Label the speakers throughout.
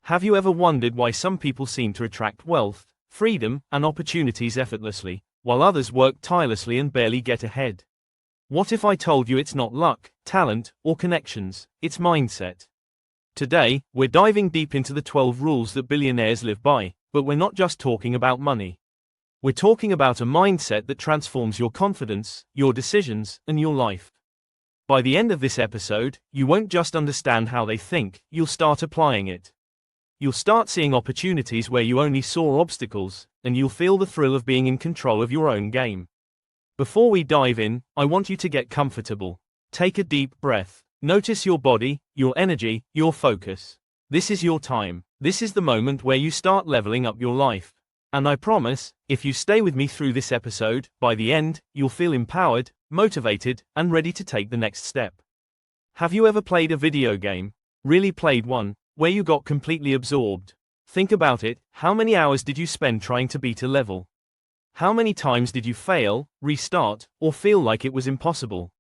Speaker 1: Have you ever wondered why some people seem to attract wealth, freedom, and opportunities effortlessly, while others work tirelessly and barely get ahead? What if I told you it's not luck, talent, or connections, it's mindset? Today, we're diving deep into the 12 rules that billionaires live by, but we're not just talking about money. We're talking about a mindset that transforms your confidence, your decisions, and your life. By the end of this episode, you won't just understand how they think, you'll start applying it. You'll start seeing opportunities where you only saw obstacles, and you'll feel the thrill of being in control of your own game. Before we dive in, I want you to get comfortable. Take a deep breath. Notice your body, your energy, your focus. This is your time. This is the moment where you start leveling up your life. And I promise, if you stay with me through this episode, by the end, you'll feel empowered, motivated, and ready to take the next step. Have you ever played a video game? Really played one, where you got completely absorbed? Think about it, how many hours did you spend trying to beat a level? How many times did you fail, restart, or feel like it was impossible?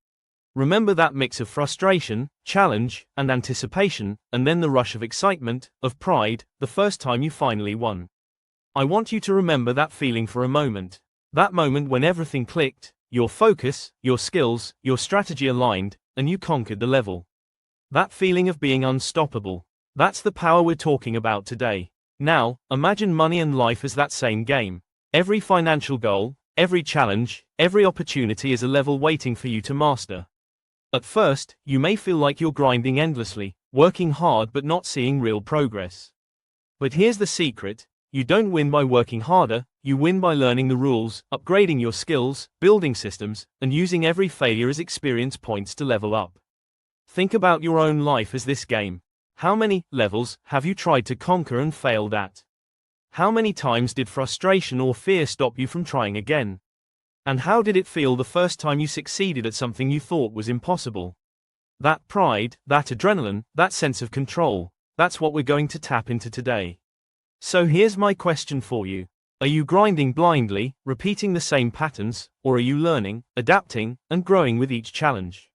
Speaker 1: Remember that mix of frustration, challenge, and anticipation, and then the rush of excitement, of pride, the first time you finally won. I want you to remember that feeling for a moment. That moment when everything clicked, your focus, your skills, your strategy aligned, and you conquered the level. That feeling of being unstoppable. That's the power we're talking about today. Now, imagine money and life as that same game. Every financial goal, every challenge, every opportunity is a level waiting for you to master. At first, you may feel like you're grinding endlessly, working hard but not seeing real progress. But here's the secret. You don't win by working harder, you win by learning the rules, upgrading your skills, building systems, and using every failure as experience points to level up. Think about your own life as this game. How many levels have you tried to conquer and failed at? How many times did frustration or fear stop you from trying again? And how did it feel the first time you succeeded at something you thought was impossible? That pride, that adrenaline, that sense of control, that's what we're going to tap into today. So here's my question for you. Are you grinding blindly, repeating the same patterns, or are you learning, adapting, and growing with each challenge?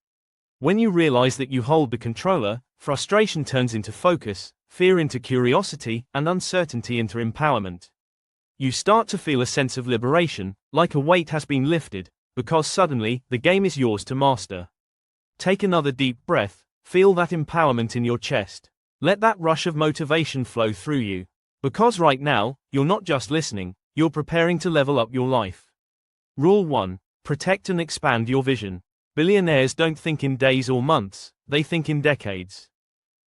Speaker 1: When you realize that you hold the controller, frustration turns into focus, fear into curiosity, and uncertainty into empowerment. You start to feel a sense of liberation, like a weight has been lifted, because suddenly, the game is yours to master. Take another deep breath, feel that empowerment in your chest. Let that rush of motivation flow through you. Because right now, you're not just listening, you're preparing to level up your life. Rule 1. Protect and expand your vision. Billionaires don't think in days or months, they think in decades.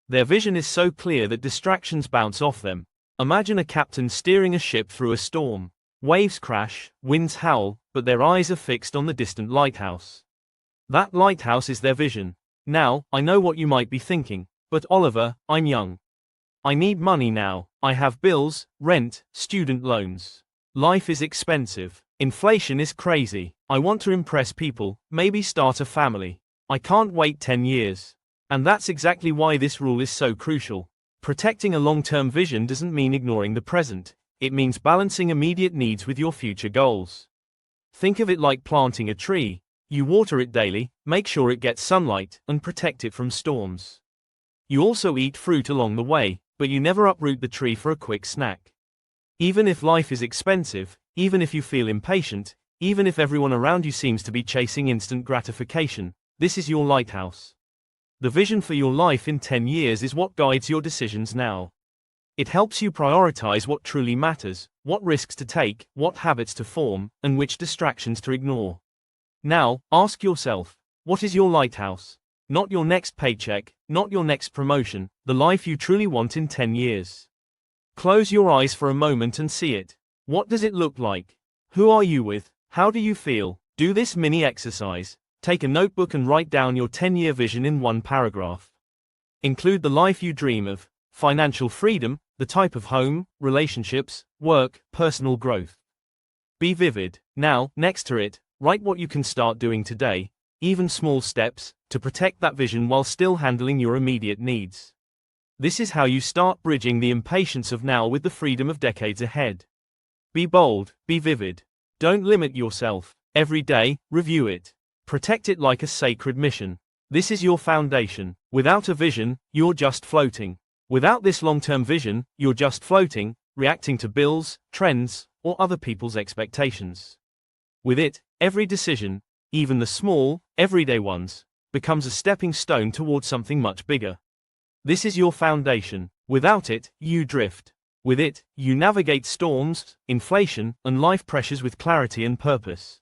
Speaker 1: Their vision is so clear that distractions bounce off them. Imagine a captain steering a ship through a storm. Waves crash, winds howl, but their eyes are fixed on the distant lighthouse. That lighthouse is their vision. Now, I know what you might be thinking, but Oliver, I'm young. I need money now. I have bills, rent, student loans. Life is expensive. Inflation is crazy. I want to impress people, maybe start a family. I can't wait 10 years. And that's exactly why this rule is so crucial. Protecting a long-term vision doesn't mean ignoring the present. It means balancing immediate needs with your future goals. Think of it like planting a tree. You water it daily, make sure it gets sunlight, and protect it from storms. You also eat fruit along the way, but you never uproot the tree for a quick snack. Even if life is expensive, even if you feel impatient, even if everyone around you seems to be chasing instant gratification, this is your lighthouse. The vision for your life in 10 years is what guides your decisions now. It helps you prioritize what truly matters, what risks to take, what habits to form, and which distractions to ignore. Now, ask yourself, what is your lighthouse? Not your next paycheck, not your next promotion, the life you truly want in 10 years. Close your eyes for a moment and see it. What does it look like? Who are you with? How do you feel? Do this mini exercise. Take a notebook and write down your 10-year vision in one paragraph. Include the life you dream of, financial freedom, the type of home, relationships, work, personal growth. Be vivid. Now, next to it, write what you can start doing today, even small steps, to protect that vision while still handling your immediate needs. This is how you start bridging the impatience of now with the freedom of decades ahead. Be bold, be vivid. Don't limit yourself. Every day, review it. Protect it like a sacred mission. This is your foundation. Without a vision, you're just floating. Without this long-term vision, you're just floating, reacting to bills, trends, or other people's expectations. With it, every decision, even the small, everyday ones, becomes a stepping stone towards something much bigger. This is your foundation. Without it, you drift. With it, you navigate storms, inflation, and life pressures with clarity and purpose.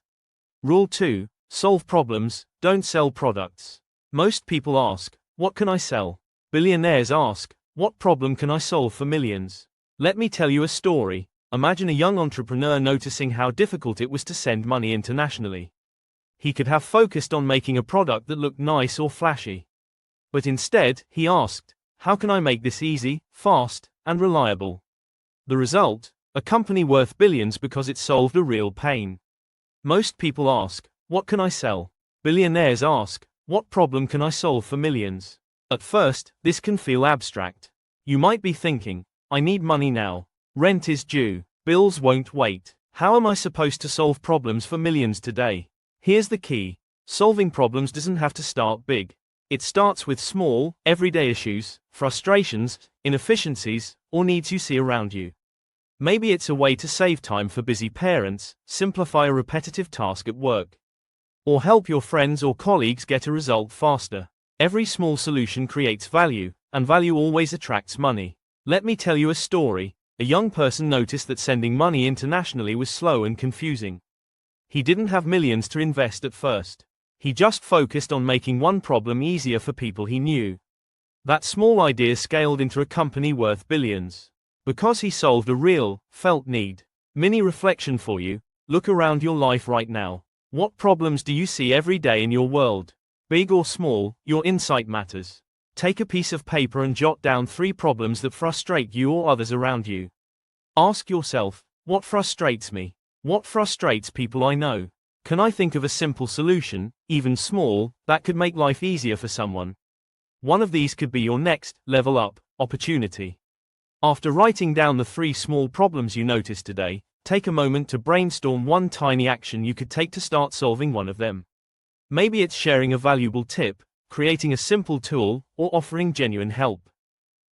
Speaker 1: Rule 2. Solve problems, don't sell products. Most people ask, what can I sell? Billionaires ask, what problem can I solve for millions? Let me tell you a story. Imagine a young entrepreneur noticing how difficult it was to send money internationally. He could have focused on making a product that looked nice or flashy. But instead, he asked, how can I make this easy, fast, and reliable? The result? A company worth billions because it solved a real pain. Most people ask, what can I sell? Billionaires ask, what problem can I solve for millions? At first, this can feel abstract. You might be thinking, I need money now. Rent is due. Bills won't wait. How am I supposed to solve problems for millions today? Here's the key. Solving problems doesn't have to start big. It starts with small, everyday issues, frustrations, inefficiencies, or needs you see around you. Maybe it's a way to save time for busy parents, simplify a repetitive task at work, or help your friends or colleagues get a result faster. Every small solution creates value, and value always attracts money. Let me tell you a story. A young person noticed that sending money internationally was slow and confusing. He didn't have millions to invest at first. He just focused on making one problem easier for people he knew. That small idea scaled into a company worth billions. Because he solved a real, felt need. Mini reflection for you. Look around your life right now. What problems do you see every day in your world? Big or small, your insight matters. Take a piece of paper and jot down 3 problems that frustrate you or others around you. Ask yourself, what frustrates me? What frustrates people I know? Can I think of a simple solution, even small, that could make life easier for someone? One of these could be your next level up opportunity. After writing down the 3 small problems you noticed today, take a moment to brainstorm one tiny action you could take to start solving one of them. Maybe it's sharing a valuable tip, creating a simple tool, or offering genuine help.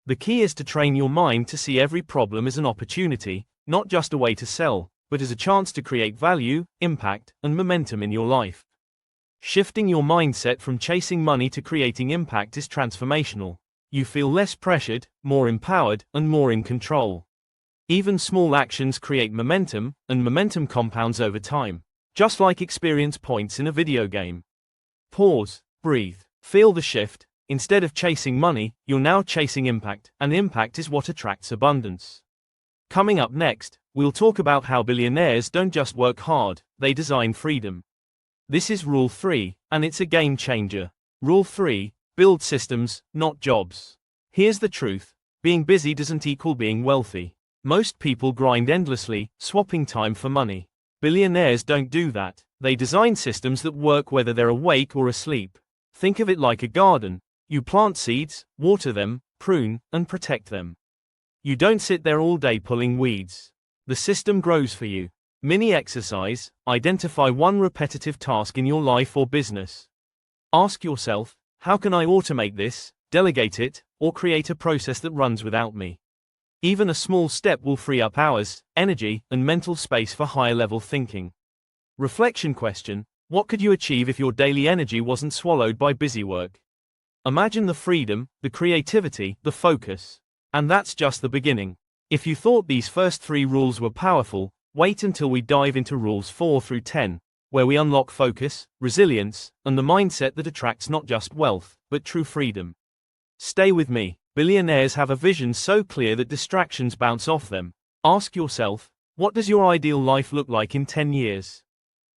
Speaker 1: The key is to train your mind to see every problem as an opportunity, not just a way to sell, but as a chance to create value, impact, and momentum in your life. Shifting your mindset from chasing money to creating impact is transformational. You feel less pressured, more empowered, and more in control. Even small actions create momentum, and momentum compounds over time, just like experience points in a video game. Pause, breathe, feel the shift. Instead of chasing money, you're now chasing impact, and impact is what attracts abundance. Coming up next, we'll talk about how billionaires don't just work hard, they design freedom. This is Rule 3, and it's a game changer. Rule 3, build systems, not jobs. Here's the truth. Being busy doesn't equal being wealthy. Most people grind endlessly, swapping time for money. Billionaires don't do that. They design systems that work whether they're awake or asleep. Think of it like a garden. You plant seeds, water them, prune, and protect them. You don't sit there all day pulling weeds. The system grows for you. Mini exercise, identify one repetitive task in your life or business. Ask yourself, how can I automate this, delegate it, or create a process that runs without me? Even a small step will free up hours, energy, and mental space for higher-level thinking. Reflection question, what could you achieve if your daily energy wasn't swallowed by busy work? Imagine the freedom, the creativity, the focus. And that's just the beginning. If you thought these first 3 rules were powerful, wait until we dive into rules 4 through 10, where we unlock focus, resilience, and the mindset that attracts not just wealth, but true freedom. Stay with me. Billionaires have a vision so clear that distractions bounce off them. Ask yourself, what does your ideal life look like in 10 years?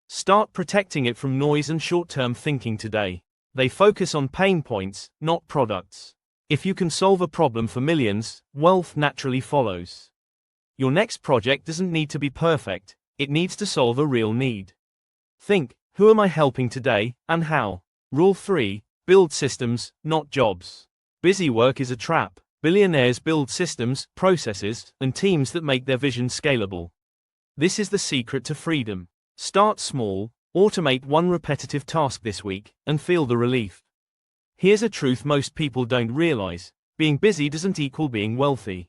Speaker 1: Start protecting it from noise and short-term thinking today. They focus on pain points, not products. If you can solve a problem for millions, wealth naturally follows. Your next project doesn't need to be perfect, it needs to solve a real need. Think, who am I helping today, and how? Rule 3, build systems, not jobs. Busy work is a trap. Billionaires build systems, processes, and teams that make their vision scalable. This is the secret to freedom. Start small, automate one repetitive task this week, and feel the relief. Here's a truth most people don't realize. being busy doesn't equal being wealthy.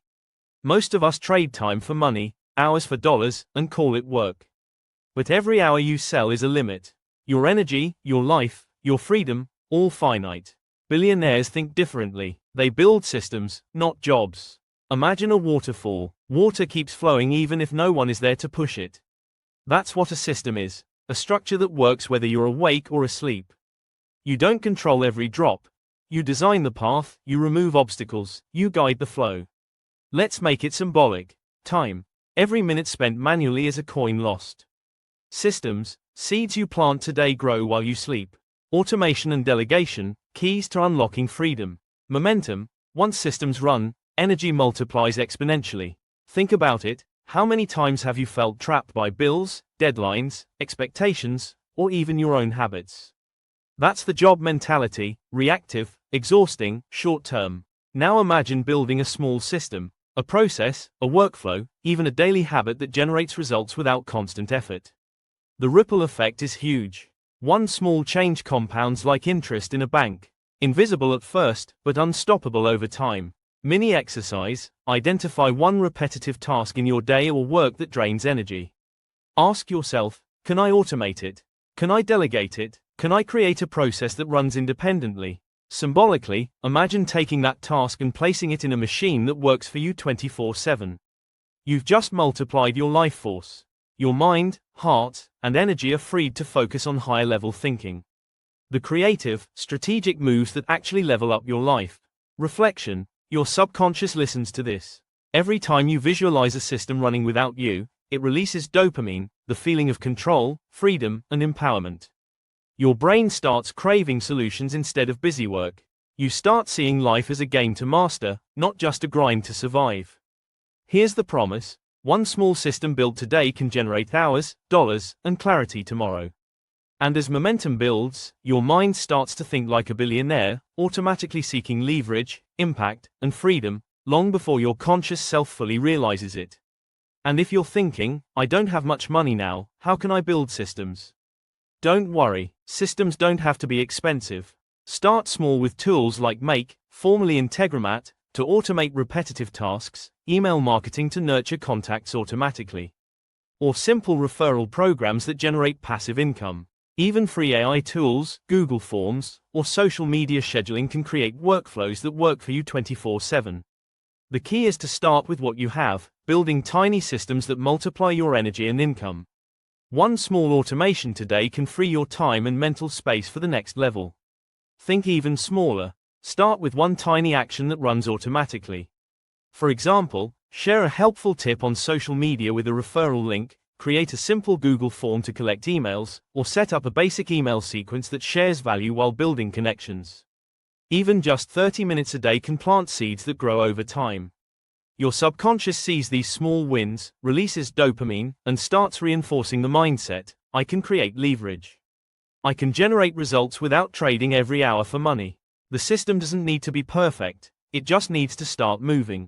Speaker 1: Most of us trade time for money, hours for dollars, and call it work. But every hour you sell is a limit. Your energy, your life, your freedom, all finite. Billionaires think differently. They build systems, not jobs. Imagine a waterfall. Water keeps flowing even if no one is there to push it. That's what a system is. A structure that works whether you're awake or asleep. You don't control every drop. You design the path, you remove obstacles, you guide the flow. Let's make it symbolic. Time. Every minute spent manually is a coin lost. Systems. Seeds you plant today grow while you sleep. Automation and delegation. Keys to unlocking freedom. Momentum. Once systems run, energy multiplies exponentially. Think about it. How many times have you felt trapped by bills, deadlines, expectations, or even your own habits? That's the job mentality, reactive, exhausting, short-term. Now imagine building a small system, a process, a workflow, even a daily habit that generates results without constant effort. The ripple effect is huge. One small change compounds like interest in a bank. Invisible at first, but unstoppable over time. Mini exercise. Identify one repetitive task in your day or work that drains energy. Ask yourself, can I automate it? Can I delegate it? Can I create a process that runs independently? Symbolically, imagine taking that task and placing it in a machine that works for you 24/7. You've just multiplied your life force. Your mind, heart, and energy are freed to focus on higher level thinking. The creative, strategic moves that actually level up your life. Reflection. Your subconscious listens to this. Every time you visualize a system running without you, it releases dopamine, the feeling of control, freedom, and empowerment. Your brain starts craving solutions instead of busy work. You start seeing life as a game to master, not just a grind to survive. Here's the promise. One small system built today can generate hours, dollars, and clarity tomorrow. And as momentum builds, your mind starts to think like a billionaire, automatically seeking leverage, impact, and freedom, long before your conscious self fully realizes it. And if you're thinking, I don't have much money now, how can I build systems? Don't worry, systems don't have to be expensive. Start small with tools like Make, formerly Integromat, to automate repetitive tasks, email marketing to nurture contacts automatically, or simple referral programs that generate passive income. Even free AI tools, Google Forms, or social media scheduling can create workflows that work for you 24/7. The key is to start with what you have, building tiny systems that multiply your energy and income. One small automation today can free your time and mental space for the next level. Think even smaller. Start with one tiny action that runs automatically. For example, share a helpful tip on social media with a referral link, create a simple Google form to collect emails, or set up a basic email sequence that shares value while building connections. Even just 30 minutes a day can plant seeds that grow over time. Your subconscious sees these small wins, releases dopamine, and starts reinforcing the mindset, I can create leverage. I can generate results without trading every hour for money. The system doesn't need to be perfect, it just needs to start moving.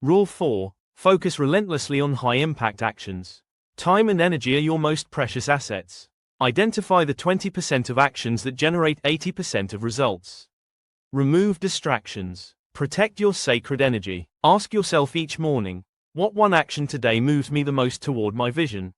Speaker 1: Rule 4. Focus relentlessly on high-impact actions. Time and energy are your most precious assets. Identify the 20% of actions that generate 80% of results. Remove distractions. Protect your sacred energy. Ask yourself each morning, what one action today moves me the most toward my vision?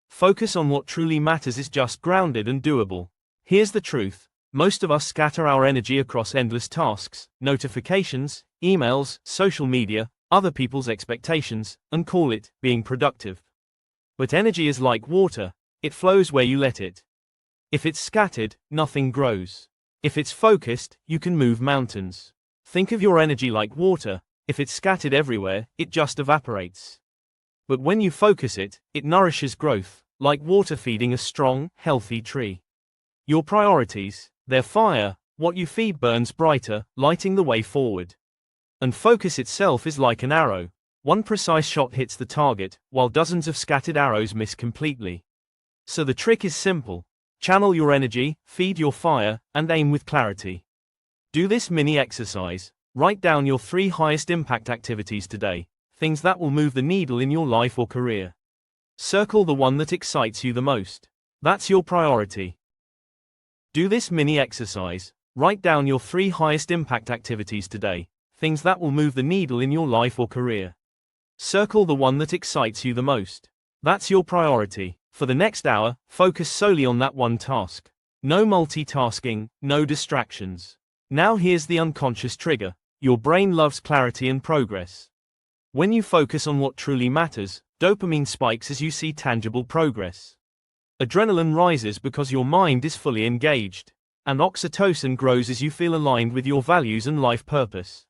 Speaker 1: Focus on what truly matters is just grounded and doable. Here's the truth. Most of us scatter our energy across endless tasks, notifications, emails, social media, other people's expectations, and call it being productive. But energy is like water, it flows where you let it. If it's scattered, nothing grows. If it's focused, you can move mountains. Think of your energy like water, if it's scattered everywhere, it just evaporates. But when you focus it, it nourishes growth, like water feeding a strong, healthy tree. Your priorities, their fire, what you feed burns brighter, lighting the way forward. And focus itself is like an arrow. One precise shot hits the target, while dozens of scattered arrows miss completely. So the trick is simple. Channel your energy, feed your fire, and aim with clarity. Do this mini exercise. Write down your 3 highest impact activities today, things that will move the needle in your life or career. Circle the one that excites you the most. That's your priority. Do this mini exercise. Write down your 3 highest impact activities today, things that will move the needle in your life or career. Circle the one that excites you the most. That's your priority. For the next hour, focus solely on that one task. No multitasking, no distractions. Now here's the unconscious trigger. Your brain loves clarity and progress. When you focus on what truly matters, dopamine spikes as you see tangible progress. Adrenaline rises because your mind is fully engaged. And oxytocin grows as you feel aligned with your values and life purpose.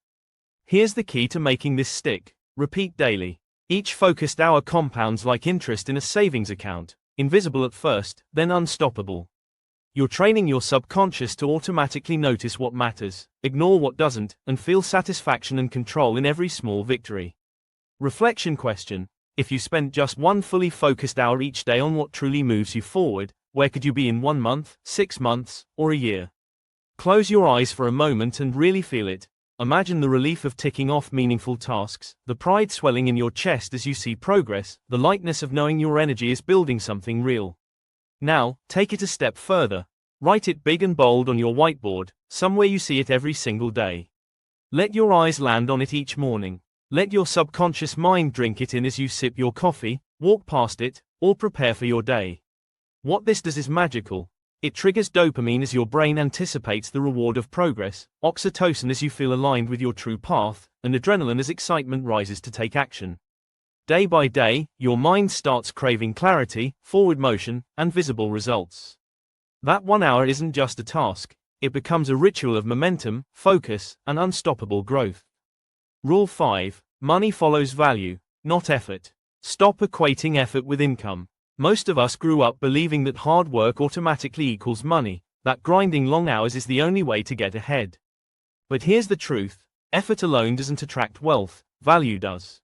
Speaker 1: Here's the key to making this stick. Repeat daily. Each focused hour compounds like interest in a savings account, invisible at first, then unstoppable. You're training your subconscious to automatically notice what matters, ignore what doesn't, and feel satisfaction and control in every small victory. Reflection question: if you spent just one fully focused hour each day on what truly moves you forward, where could you be in 1 month, 6 months, or a year? Close your eyes for a moment and really feel it. Imagine the relief of ticking off meaningful tasks, the pride swelling in your chest as you see progress, the lightness of knowing your energy is building something real. Now, take it a step further. Write it big and bold on your whiteboard, somewhere you see it every single day. Let your eyes land on it each morning. Let your subconscious mind drink it in as you sip your coffee, walk past it, or prepare for your day. What this does is magical. It triggers dopamine as your brain anticipates the reward of progress, oxytocin as you feel aligned with your true path, and adrenaline as excitement rises to take action. Day by day, your mind starts craving clarity, forward motion, and visible results. That 1 hour isn't just a task, it becomes a ritual of momentum, focus, and unstoppable growth. Rule 5: money follows value, not effort. Stop equating effort with income. Most of us grew up believing that hard work automatically equals money, that grinding long hours is the only way to get ahead. But here's the truth: effort alone doesn't attract wealth, value does.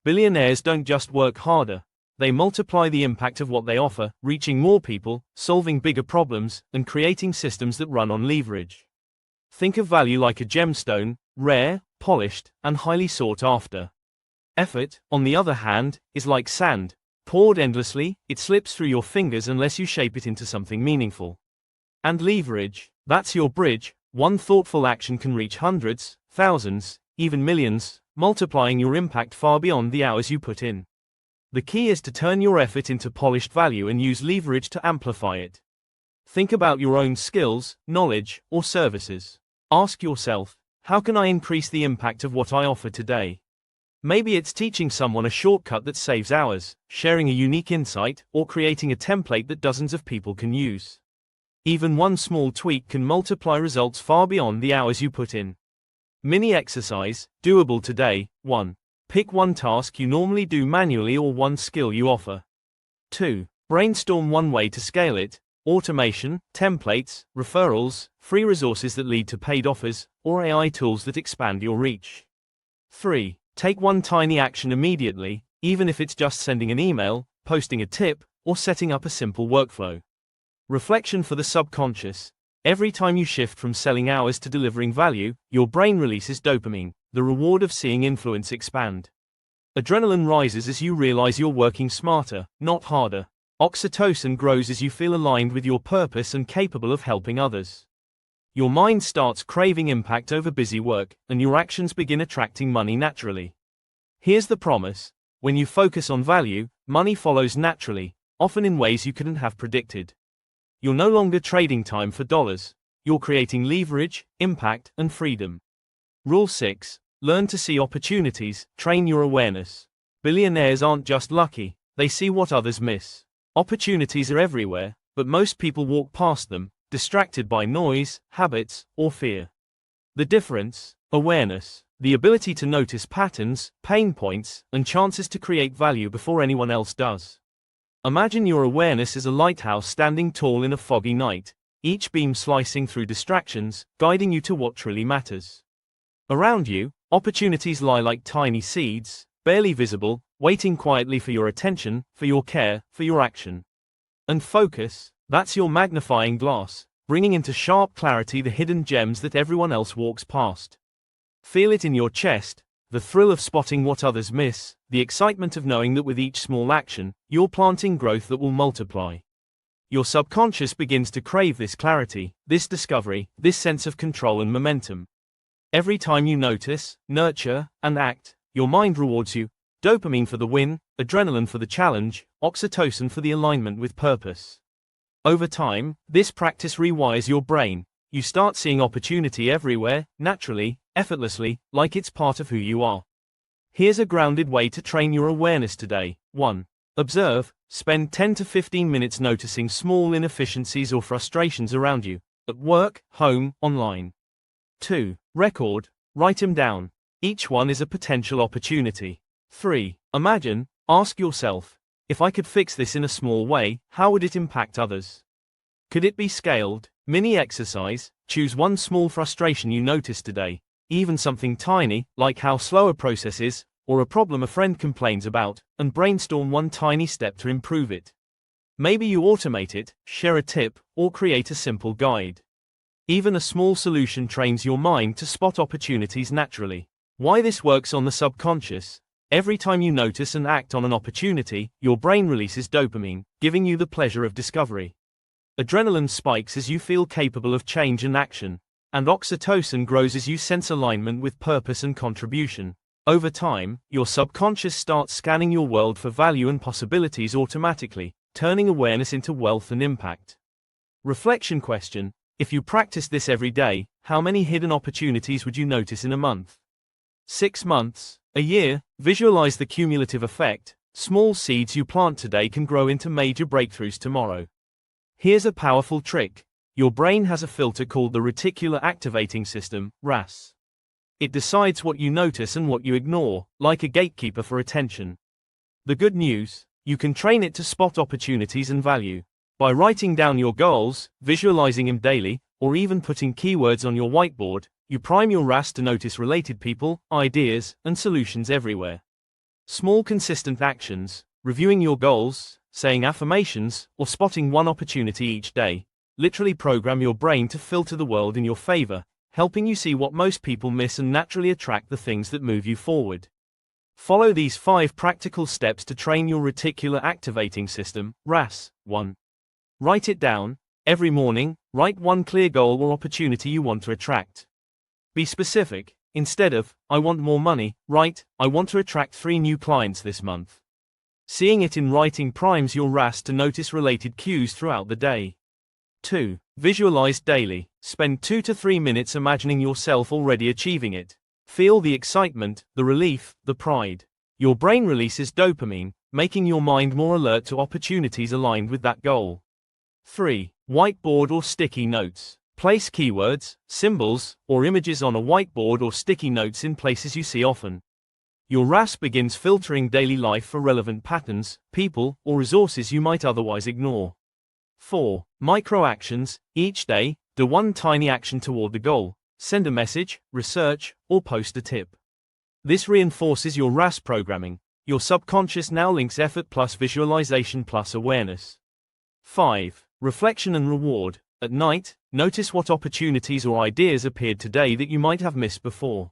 Speaker 1: Billionaires don't just work harder, they multiply the impact of what they offer, reaching more people, solving bigger problems, and creating systems that run on leverage. Think of value like a gemstone, rare, polished, and highly sought after. Effort, on the other hand, is like sand. Poured endlessly, it slips through your fingers unless you shape it into something meaningful. And leverage, that's your bridge. One thoughtful action can reach hundreds, thousands, even millions, multiplying your impact far beyond the hours you put in. The key is to turn your effort into polished value and use leverage to amplify it. Think about your own skills, knowledge, or services. Ask yourself, how can I increase the impact of what I offer today? Maybe it's teaching someone a shortcut that saves hours, sharing a unique insight, or creating a template that dozens of people can use. Even one small tweak can multiply results far beyond the hours you put in. Mini exercise, doable today. 1. Pick one task you normally do manually or one skill you offer. 2. Brainstorm one way to scale it: automation, templates, referrals, free resources that lead to paid offers, or AI tools that expand your reach. 3. Take one tiny action immediately, even if it's just sending an email, posting a tip, or setting up a simple workflow. Reflection for the subconscious: every time you shift from selling hours to delivering value, your brain releases dopamine, the reward of seeing influence expand. Adrenaline rises as you realize you're working smarter, not harder. Oxytocin grows as you feel aligned with your purpose and capable of helping others. Your mind starts craving impact over busy work, and your actions begin attracting money naturally. Here's the promise: when you focus on value, money follows naturally, often in ways you couldn't have predicted. You're no longer trading time for dollars. You're creating leverage, impact, and freedom. Rule 6: learn to see opportunities, train your awareness. Billionaires aren't just lucky, they see what others miss. Opportunities are everywhere, but most people walk past them, distracted by noise, habits, or fear. The difference: awareness, the ability to notice patterns, pain points, and chances to create value before anyone else does. Imagine your awareness as a lighthouse standing tall in a foggy night, each beam slicing through distractions, guiding you to what truly matters. Around you, opportunities lie like tiny seeds, barely visible, waiting quietly for your attention, for your care, for your action. And focus, that's your magnifying glass, bringing into sharp clarity the hidden gems that everyone else walks past. Feel it in your chest, the thrill of spotting what others miss, the excitement of knowing that with each small action, you're planting growth that will multiply. Your subconscious begins to crave this clarity, this discovery, this sense of control and momentum. Every time you notice, nurture, and act, your mind rewards you. Dopamine for the win, adrenaline for the challenge, oxytocin for the alignment with purpose. Over time, this practice rewires your brain. You start seeing opportunity everywhere, naturally, effortlessly, like it's part of who you are. Here's a grounded way to train your awareness today. 1. Observe. Spend 10 to 15 minutes noticing small inefficiencies or frustrations around you, at work, home, online. 2. Record. Write them down. Each one is a potential opportunity. 3. Imagine. Ask yourself, if I could fix this in a small way, how would it impact others? Could it be scaled? Mini exercise. Choose one small frustration you notice today, even something tiny, like how slow a process is, or a problem a friend complains about, and brainstorm one tiny step to improve it. Maybe you automate it, share a tip, or create a simple guide. Even a small solution trains your mind to spot opportunities naturally. Why this works on the subconscious? Every time you notice and act on an opportunity, your brain releases dopamine, giving you the pleasure of discovery. Adrenaline spikes as you feel capable of change and action, and oxytocin grows as you sense alignment with purpose and contribution. Over time, your subconscious starts scanning your world for value and possibilities automatically, turning awareness into wealth and impact. Reflection question: if you practice this every day, how many hidden opportunities would you notice in a month? 6 months? A year? Visualize the cumulative effect. Small seeds you plant today can grow into major breakthroughs tomorrow. Here's a powerful trick. Your brain has a filter called the reticular activating system, RAS. It decides what you notice and what you ignore, like a gatekeeper for attention. The good news: you can train it to spot opportunities and value. By writing down your goals, visualizing them daily, or even putting keywords on your whiteboard, you prime your RAS to notice related people, ideas, and solutions everywhere. Small consistent actions, reviewing your goals, saying affirmations, or spotting one opportunity each day, literally program your brain to filter the world in your favor, helping you see what most people miss and naturally attract the things that move you forward. Follow these 5 practical steps to train your reticular activating system, RAS. 1. Write it down. Every morning, write one clear goal or opportunity you want to attract. Be specific. Instead of, I want more money, write, I want to attract 3 new clients this month. Seeing it in writing primes your RAS to notice related cues throughout the day. 2. Visualize daily. Spend 2 to 3 minutes imagining yourself already achieving it. Feel the excitement, the relief, the pride. Your brain releases dopamine, making your mind more alert to opportunities aligned with that goal. 3. Whiteboard or sticky notes. Place keywords, symbols, or images on a whiteboard or sticky notes in places you see often. Your RAS begins filtering daily life for relevant patterns, people, or resources you might otherwise ignore. 4. Micro actions. Each day, do one tiny action toward the goal. Send a message, research, or post a tip. This reinforces your RAS programming. Your subconscious now links effort plus visualization plus awareness. 5. Reflection and reward. At night, notice what opportunities or ideas appeared today that you might have missed before.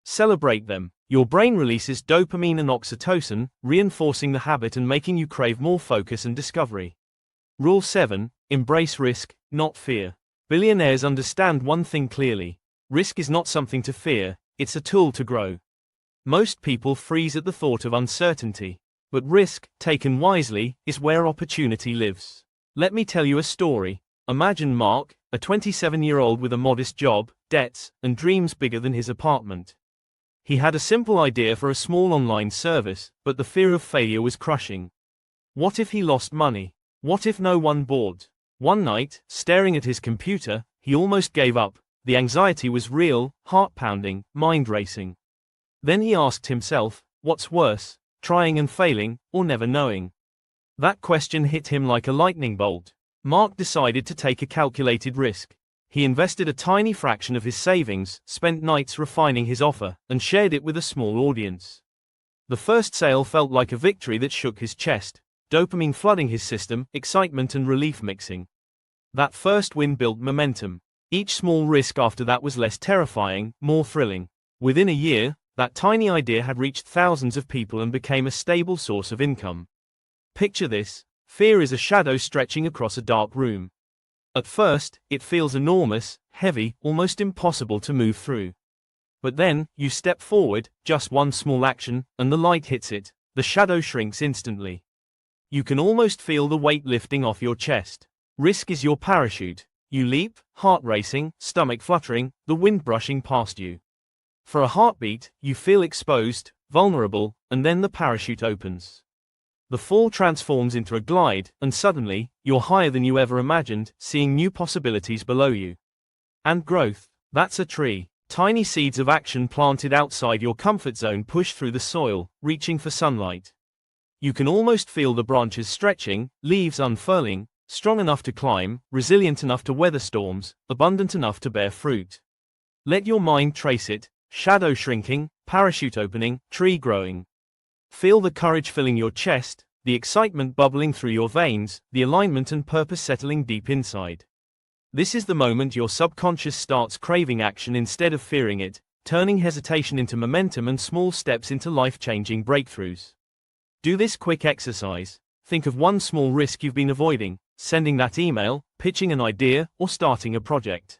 Speaker 1: Celebrate them. Your brain releases dopamine and oxytocin, reinforcing the habit and making you crave more focus and discovery. Rule 7. Embrace risk, not fear. Billionaires understand one thing clearly. Risk is not something to fear, it's a tool to grow. Most people freeze at the thought of uncertainty. But risk, taken wisely, is where opportunity lives. Let me tell you a story. Imagine Mark, a 27-year-old with a modest job, debts, and dreams bigger than his apartment. He had a simple idea for a small online service, but the fear of failure was crushing. What if he lost money? What if no one bought? One night, staring at his computer, he almost gave up. The anxiety was real, heart-pounding, mind-racing. Then he asked himself, what's worse, trying and failing, or never knowing? That question hit him like a lightning bolt. Mark decided to take a calculated risk. He invested a tiny fraction of his savings, spent nights refining his offer, and shared it with a small audience. The first sale felt like a victory that shook his chest, dopamine flooding his system, excitement and relief mixing. That first win built momentum. Each small risk after that was less terrifying, more thrilling. Within a year, that tiny idea had reached thousands of people and became a stable source of income. Picture this: fear is a shadow stretching across a dark room. At first, it feels enormous, heavy, almost impossible to move through. But then, you step forward, just one small action, and the light hits it. The shadow shrinks instantly. You can almost feel the weight lifting off your chest. Risk is your parachute. You leap, heart racing, stomach fluttering, the wind brushing past you. For a heartbeat, you feel exposed, vulnerable, and then the parachute opens. The fall transforms into a glide, and suddenly, you're higher than you ever imagined, seeing new possibilities below you. And growth, that's a tree. Tiny seeds of action planted outside your comfort zone push through the soil, reaching for sunlight. You can almost feel the branches stretching, leaves unfurling, strong enough to climb, resilient enough to weather storms, abundant enough to bear fruit. Let your mind trace it: shadow shrinking, parachute opening, tree growing. Feel the courage filling your chest, the excitement bubbling through your veins, the alignment and purpose settling deep inside. This is the moment your subconscious starts craving action instead of fearing it, turning hesitation into momentum and small steps into life-changing breakthroughs. Do this quick exercise. Think of one small risk you've been avoiding: sending that email, pitching an idea, or starting a project.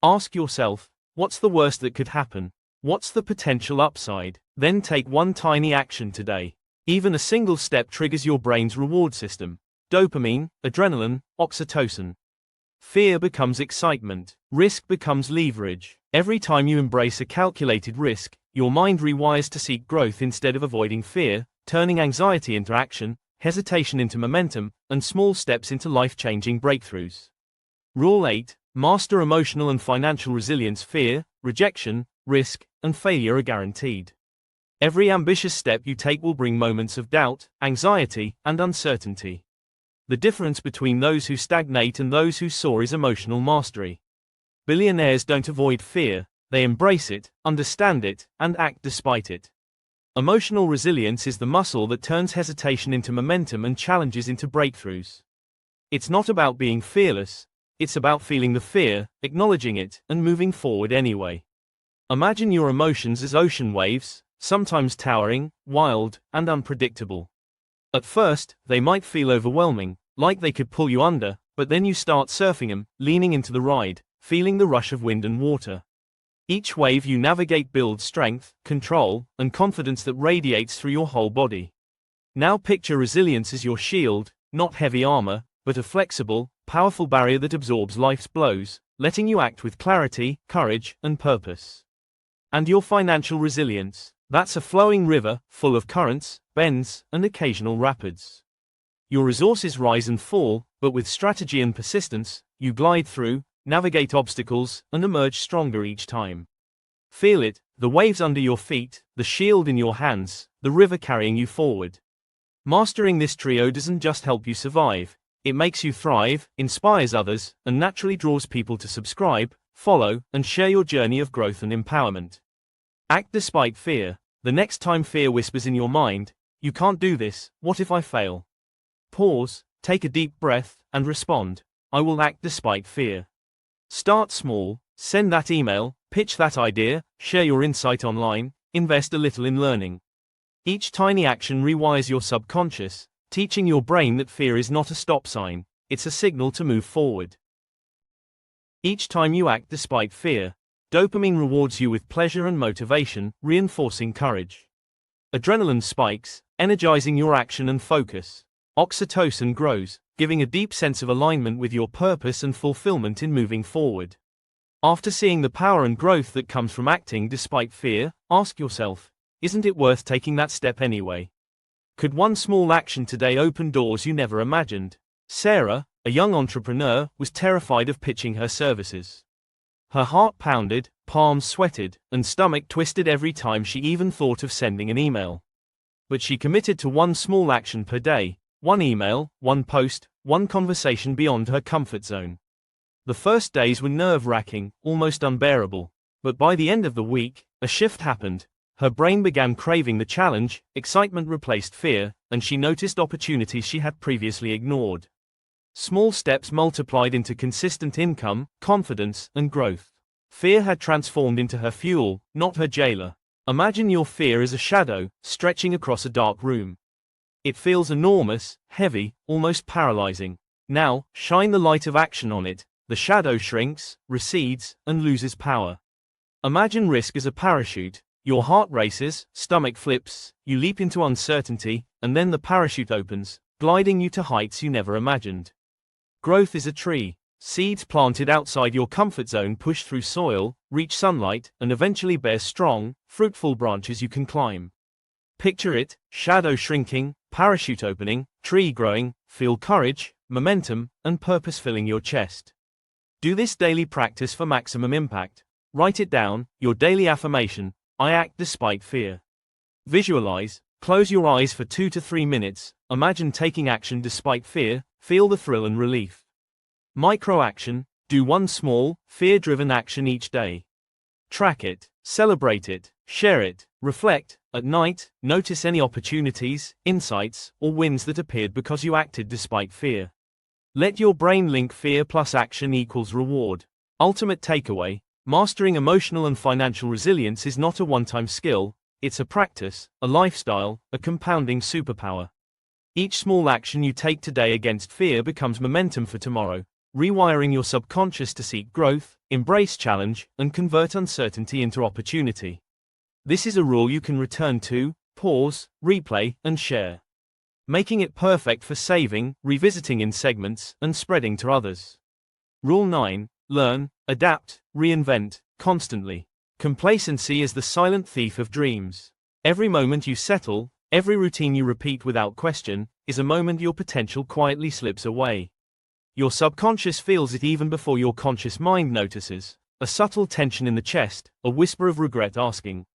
Speaker 1: Ask yourself, what's the worst that could happen? What's the potential upside? Then take one tiny action today. Even a single step triggers your brain's reward system: dopamine, adrenaline, oxytocin. Fear becomes excitement. Risk becomes leverage. Every time you embrace a calculated risk, your mind rewires to seek growth instead of avoiding fear, turning anxiety into action, hesitation into momentum, and small steps into life-changing breakthroughs. Rule 8. Master emotional and financial resilience. Fear, rejection, risk, and failure are guaranteed. Every ambitious step you take will bring moments of doubt, anxiety, and uncertainty. The difference between those who stagnate and those who soar is emotional mastery. Billionaires don't avoid fear, they embrace it, understand it, and act despite it. Emotional resilience is the muscle that turns hesitation into momentum and challenges into breakthroughs. It's not about being fearless, it's about feeling the fear, acknowledging it, and moving forward anyway. Imagine your emotions as ocean waves, sometimes towering, wild, and unpredictable. At first, they might feel overwhelming, like they could pull you under, but then you start surfing them, leaning into the ride, feeling the rush of wind and water. Each wave you navigate builds strength, control, and confidence that radiates through your whole body. Now picture resilience as your shield, not heavy armor, but a flexible, powerful barrier that absorbs life's blows, letting you act with clarity, courage, and purpose. And your financial resilience, that's a flowing river, full of currents, bends, and occasional rapids. Your resources rise and fall, but with strategy and persistence, you glide through, navigate obstacles, and emerge stronger each time. Feel it: the waves under your feet, the shield in your hands, the river carrying you forward. Mastering this trio doesn't just help you survive, it makes you thrive, inspires others, and naturally draws people to subscribe, follow, and share your journey of growth and empowerment. Act despite fear. The next time fear whispers in your mind, "You can't do this, what if I fail?" Pause, take a deep breath, and respond: "I will act despite fear." Start small, send that email, pitch that idea, share your insight online, invest a little in learning. Each tiny action rewires your subconscious, teaching your brain that fear is not a stop sign, it's a signal to move forward. Each time you act despite fear, dopamine rewards you with pleasure and motivation, reinforcing courage. Adrenaline spikes, energizing your action and focus. Oxytocin grows, giving a deep sense of alignment with your purpose and fulfillment in moving forward. After seeing the power and growth that comes from acting despite fear, ask yourself, isn't it worth taking that step anyway? Could one small action today open doors you never imagined? Sarah, a young entrepreneur, was terrified of pitching her services. Her heart pounded, palms sweated, and stomach twisted every time she even thought of sending an email. But she committed to one small action per day: one email, one post, one conversation beyond her comfort zone. The first days were nerve-wracking, almost unbearable. But by the end of the week, a shift happened. Her brain began craving the challenge, excitement replaced fear, and she noticed opportunities she had previously ignored. Small steps multiplied into consistent income, confidence, and growth. Fear had transformed into her fuel, not her jailer. Imagine your fear as a shadow, stretching across a dark room. It feels enormous, heavy, almost paralyzing. Now, shine the light of action on it. The shadow shrinks, recedes, and loses power. Imagine risk as a parachute. Your heart races, stomach flips, you leap into uncertainty, and then the parachute opens, gliding you to heights you never imagined. Growth is a tree. Seeds planted outside your comfort zone push through soil, reach sunlight, and eventually bear strong, fruitful branches you can climb. Picture it: shadow shrinking, parachute opening, tree growing. Feel courage, momentum, and purpose filling your chest. Do this daily practice for maximum impact. Write it down, your daily affirmation: I act despite fear. Visualize. Close your eyes for 2 to 3 minutes. Imagine taking action despite fear. Feel the thrill and relief. Micro action. Do one small, fear-driven action each day. Track it, celebrate it, share it, reflect. At night, notice any opportunities, insights, or wins that appeared because you acted despite fear. Let your brain link fear plus action equals reward. Ultimate takeaway: mastering emotional and financial resilience is not a one-time skill, it's a practice, a lifestyle, a compounding superpower. Each small action you take today against fear becomes momentum for tomorrow, rewiring your subconscious to seek growth, embrace challenge, and convert uncertainty into opportunity. This is a rule you can return to, pause, replay, and share, making it perfect for saving, revisiting in segments, and spreading to others. Rule 9: learn, adapt, reinvent, constantly. Complacency is the silent thief of dreams. Every moment you settle, every routine you repeat without question, is a moment your potential quietly slips away. Your subconscious feels it even before your conscious mind notices, a subtle tension in the chest, a whisper of regret asking,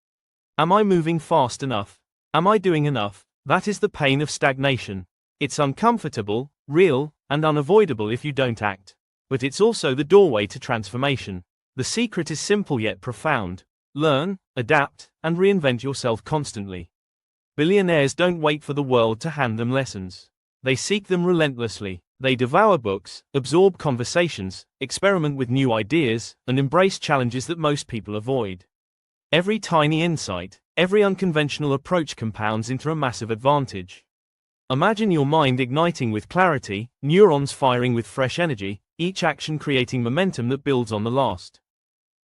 Speaker 1: am I moving fast enough? Am I doing enough? That is the pain of stagnation. It's uncomfortable, real, and unavoidable if you don't act. But it's also the doorway to transformation. The secret is simple yet profound. Learn, adapt, and reinvent yourself constantly. Billionaires don't wait for the world to hand them lessons. They seek them relentlessly. They devour books, absorb conversations, experiment with new ideas, and embrace challenges that most people avoid. Every tiny insight, every unconventional approach compounds into a massive advantage. Imagine your mind igniting with clarity, neurons firing with fresh energy, each action creating momentum that builds on the last.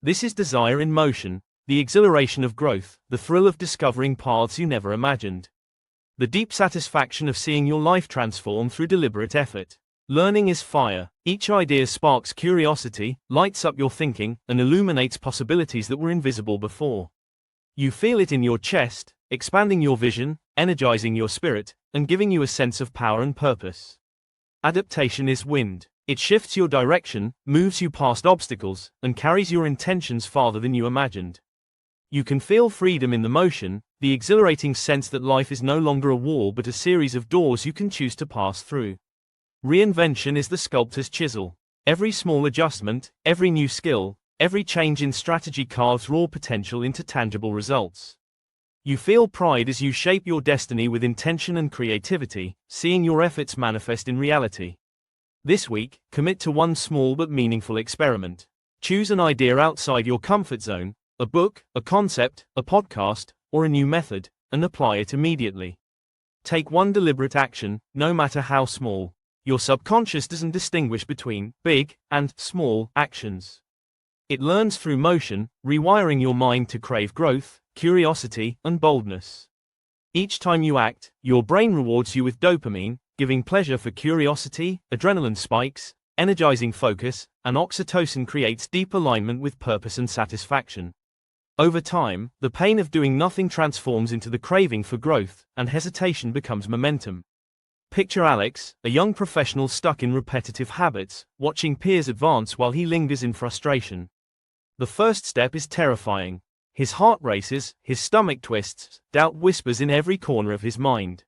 Speaker 1: This is desire in motion, the exhilaration of growth, the thrill of discovering paths you never imagined. The deep satisfaction of seeing your life transform through deliberate effort. Learning is fire. Each idea sparks curiosity, lights up your thinking, and illuminates possibilities that were invisible before. You feel it in your chest, expanding your vision, energizing your spirit, and giving you a sense of power and purpose. Adaptation is wind. It shifts your direction, moves you past obstacles, and carries your intentions farther than you imagined. You can feel freedom in the motion, the exhilarating sense that life is no longer a wall but a series of doors you can choose to pass through. Reinvention is the sculptor's chisel. Every small adjustment, every new skill, every change in strategy carves raw potential into tangible results. You feel pride as you shape your destiny with intention and creativity, seeing your efforts manifest in reality. This week, commit to one small but meaningful experiment. Choose an idea outside your comfort zone, a book, a concept, a podcast, or a new method, and apply it immediately. Take one deliberate action, no matter how small. Your subconscious doesn't distinguish between big and small actions. It learns through motion, rewiring your mind to crave growth, curiosity, and boldness. Each time you act, your brain rewards you with dopamine, giving pleasure for curiosity, adrenaline spikes, energizing focus, and oxytocin creates deep alignment with purpose and satisfaction. Over time, the pain of doing nothing transforms into the craving for growth, and hesitation becomes momentum. Picture Alex, a young professional stuck in repetitive habits, watching peers advance while he lingers in frustration. The first step is terrifying. His heart races, his stomach twists, doubt whispers in every corner of his mind.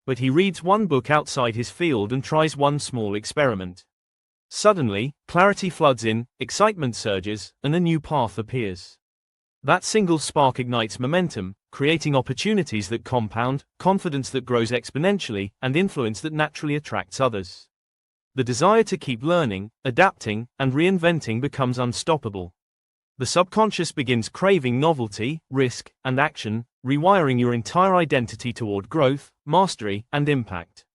Speaker 1: But he reads one book outside his field and tries one small experiment. Suddenly, clarity floods in, excitement surges, and a new path appears. That single spark ignites momentum, creating opportunities that compound, confidence that grows exponentially, and influence that naturally attracts others. The desire to keep learning, adapting, and reinventing becomes unstoppable. The subconscious begins craving novelty, risk, and action, rewiring your entire identity toward growth, mastery, and impact.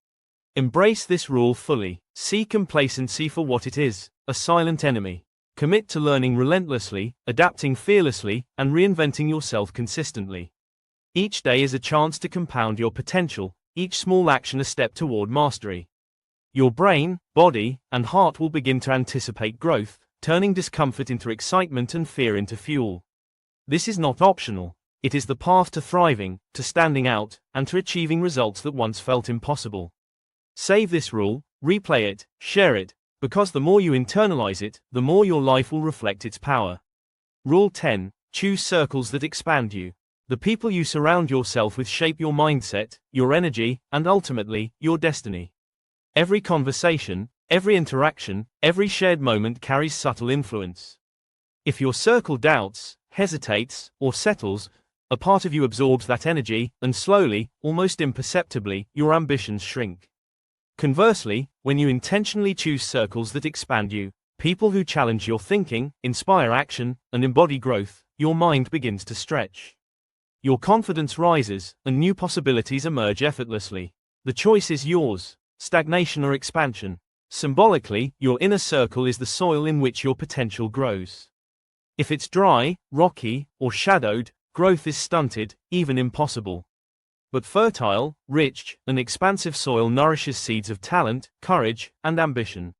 Speaker 1: Embrace this rule fully. See complacency for what it is, a silent enemy. Commit to learning relentlessly, adapting fearlessly, and reinventing yourself consistently. Each day is a chance to compound your potential, each small action a step toward mastery. Your brain, body, and heart will begin to anticipate growth, turning discomfort into excitement and fear into fuel. This is not optional. It is the path to thriving, to standing out, and to achieving results that once felt impossible. Save this rule, replay it, share it, because the more you internalize it, the more your life will reflect its power. Rule 10. Choose circles that expand you. The people you surround yourself with shape your mindset, your energy, and ultimately, your destiny. Every conversation, every interaction, every shared moment carries subtle influence. If your circle doubts, hesitates, or settles, a part of you absorbs that energy, and slowly, almost imperceptibly, your ambitions shrink. Conversely, when you intentionally choose circles that expand you, people who challenge your thinking, inspire action, and embody growth, your mind begins to stretch. Your confidence rises, and new possibilities emerge effortlessly. The choice is yours: stagnation or expansion. Symbolically, your inner circle is the soil in which your potential grows. If it's dry, rocky, or shadowed, growth is stunted, even impossible. But fertile, rich, and expansive soil nourishes seeds of talent, courage, and ambition.